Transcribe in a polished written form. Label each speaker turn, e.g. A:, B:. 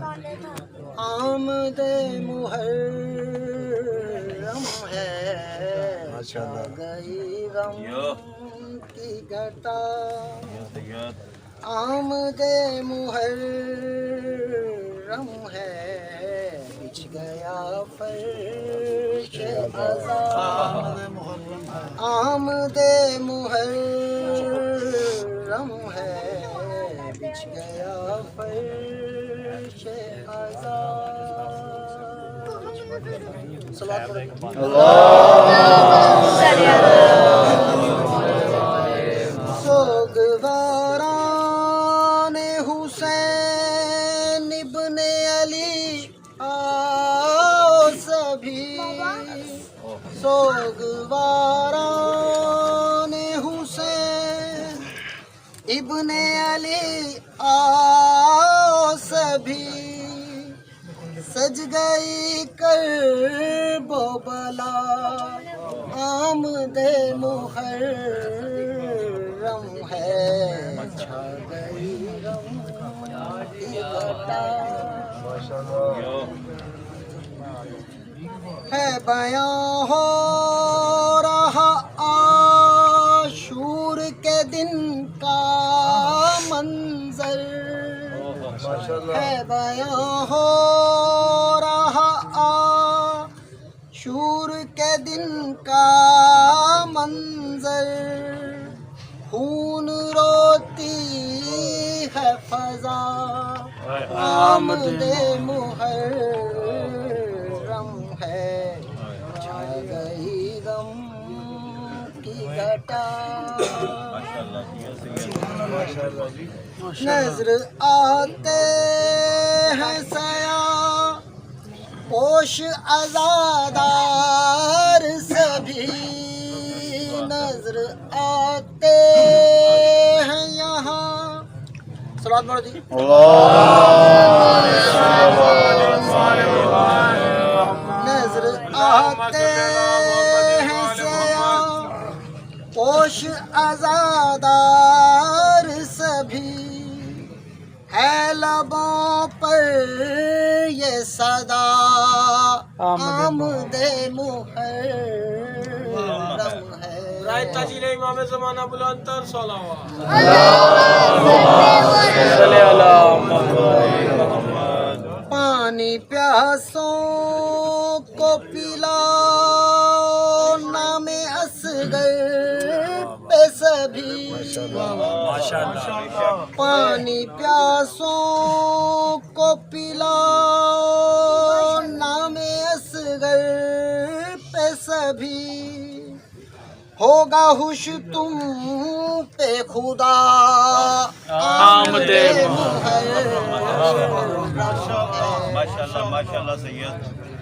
A: آمد محرم ہے گئی غم کی گھٹا آمد محرم ہے بچھ گیا فرش عذاب آمد محرم ہے بچھ گیا فرش عذاب صلوات سوگواران حسین ابن علی آؤ سبھی سوگواران حسین ابن علی آؤ سبھی سج گئی کرب و بلا آمد محرم ہے چھا گئی غم کی گھٹا ہے بیاں ہو رہا عاشور کے دن کا منظر ہے بیاں ہو رہا عاشور کے دن کا منظر خون روتی ہے فضا آمد محرم ہے چھا گئی غم کی گھٹا نظر آتے ہیں سیاہ پوش عزادار سبھی نظر آتے ہیں یہاں صلوات پڑھو جی نظر آتے ہیں سیاہ پوش عزادار سبھی ہے لبوں پر یہ صدا آمد محرم ہے
B: رائے تاجیل امام زمانہ بلند تر صلوات
A: پانی پیاسوں کو پلا نام اصغر پہ سبھی پانی پیاسوں کو پلا نام اصغر پہ سبھی ہوگا خوش تم پہ خدا آمد
C: ماشاءاللہ سید